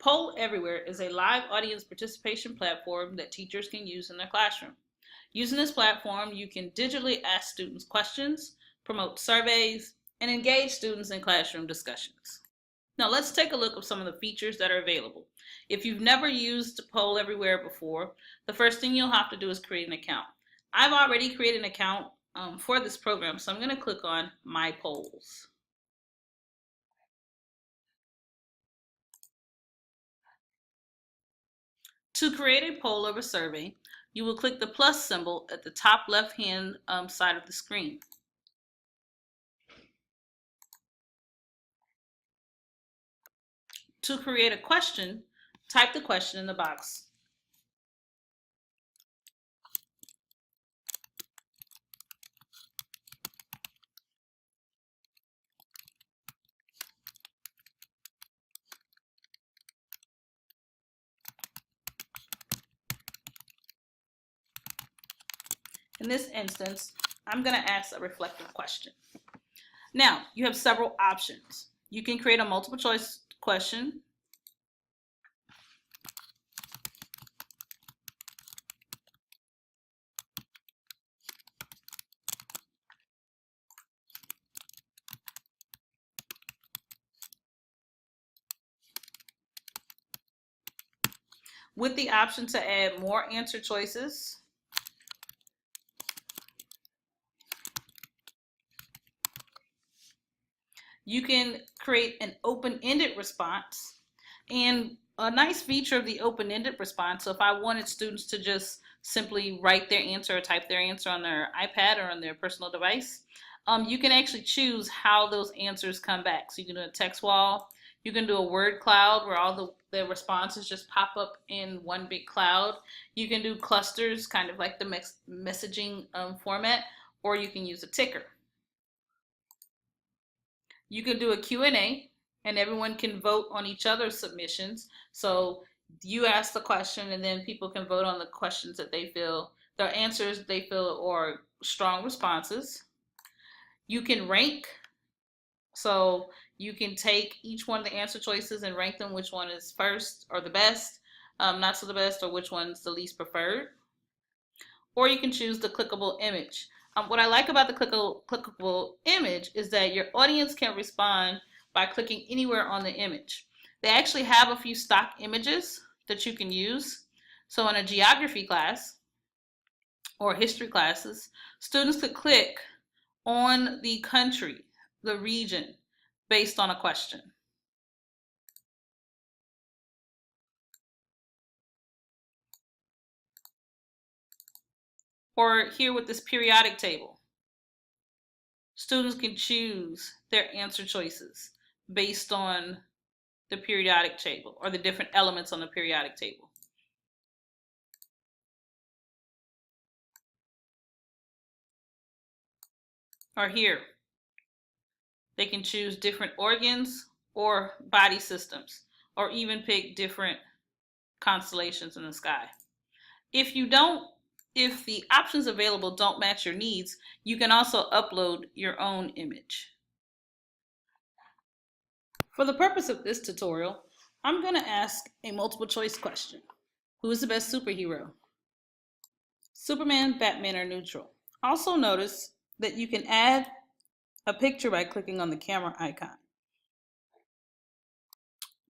Poll Everywhere is a live audience participation platform that teachers can use in their classroom. Using this platform, you can digitally ask students questions, promote surveys, and engage students in classroom discussions. Now let's take a look at some of the features that are available. If you've never used Poll Everywhere before, the first thing you'll have to do is create an account. I've already created an account for this program, so I'm going to click on My Polls. To create a poll or a survey, you will click the plus symbol at the top left-hand side of the screen. To create a question, type the question in the box. In this instance, I'm going to ask a reflective question. Now, you have several options. You can create a multiple choice question. With the option to add more answer choices. You can create an open-ended response, and a nice feature of the open-ended response, so if I wanted students to just simply write their answer or type their answer on their iPad or on their personal device, you can actually choose how those answers come back. So you can do a text wall, you can do a word cloud where all the responses just pop up in one big cloud. You can do clusters, kind of like the messaging format, or you can use a ticker. You can do a Q&A, and everyone can vote on each other's submissions. So you ask the question, and then people can vote on the questions that they feel, the answers they feel are strong responses. You can rank. So you can take each one of the answer choices and rank them, which one is first or the best, not so the best, or which one's the least preferred. Or you can choose the clickable image. What I like about the clickable image is that your audience can respond by clicking anywhere on the image. They actually have a few stock images that you can use. So in a geography class or history classes, students could click on the country, the region, based on a question. Or here with this periodic table, students can choose their answer choices based on the periodic table or the different elements on the periodic table. Or here, they can choose different organs or body systems, or even pick different constellations in the sky. If the options available don't match your needs, you can also upload your own image. For the purpose of this tutorial, I'm going to ask a multiple choice question. Who is the best superhero? Superman, Batman, or neutral? Also notice that you can add a picture by clicking on the camera icon.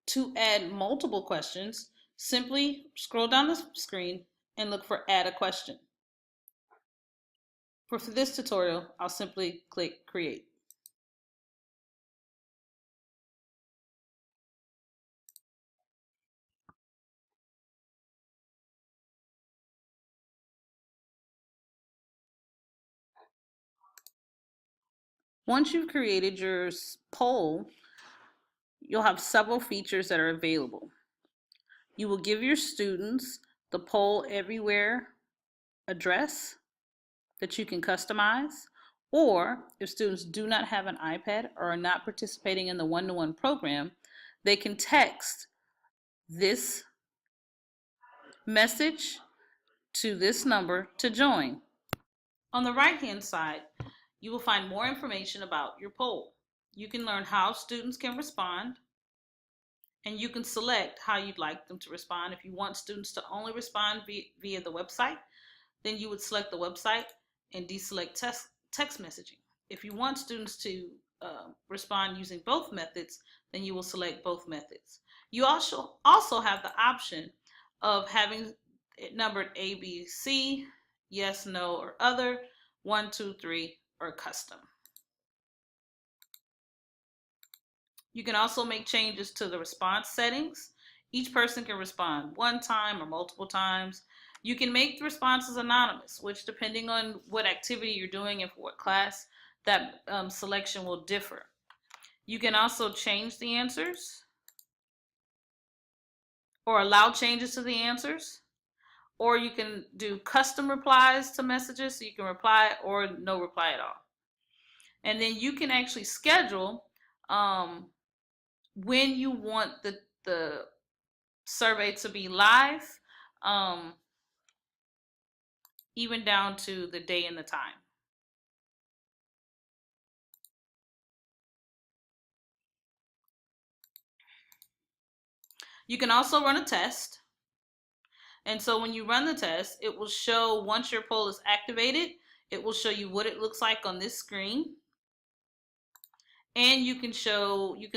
To add multiple questions, simply scroll down the screen and look for Add a Question. For this tutorial, I'll simply click Create. Once you've created your poll, you'll have several features that are available. You will give your students the Poll Everywhere address that you can customize, or if students do not have an iPad or are not participating in the one-to-one program, they can text this message to this number to join. On the right-hand side, you will find more information about your poll. You can learn how students can respond. And you can select how you'd like them to respond. If you want students to only respond via the website, then you would select the website and deselect text messaging. If you want students to respond using both methods, then you will select both methods. You also have the option of having it numbered A, B, C, yes, no, or other, 1, 2, 3, or custom. You can also make changes to the response settings. Each person can respond one time or multiple times. You can make the responses anonymous, which depending on what activity you're doing and for what class, that selection will differ. You can also change the answers or allow changes to the answers, or you can do custom replies to messages, so you can reply or no reply at all. And then you can actually schedule when you want the survey to be live, even down to the day and the time. You can also run a test. And so when you run the test, it will show, once your poll is activated, it will show you what it looks like on this screen. And you can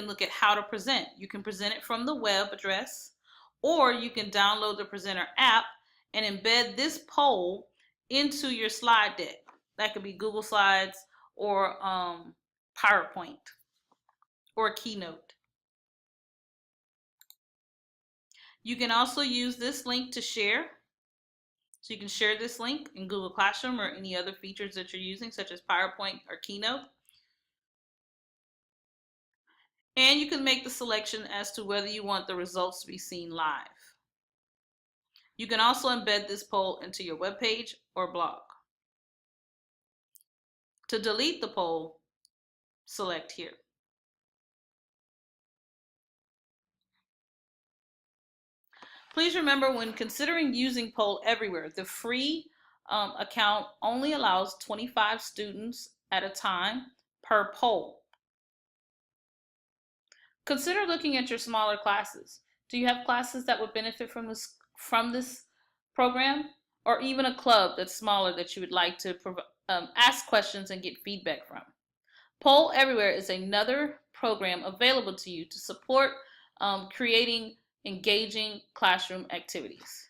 look at how to present. You can present it from the web address, or you can download the presenter app and embed this poll into your slide deck. That could be Google Slides or PowerPoint or Keynote. You can also use this link to share. So you can share this link in Google Classroom or any other features that you're using, such as PowerPoint or Keynote. And you can make the selection as to whether you want the results to be seen live. You can also embed this poll into your web page or blog. To delete the poll, select here. Please remember, when considering using Poll Everywhere, the free account only allows 25 students at a time per poll. Consider looking at your smaller classes. Do you have classes that would benefit from this program? Or even a club that's smaller that you would like to ask questions and get feedback from? Poll Everywhere is another program available to you to support creating engaging classroom activities.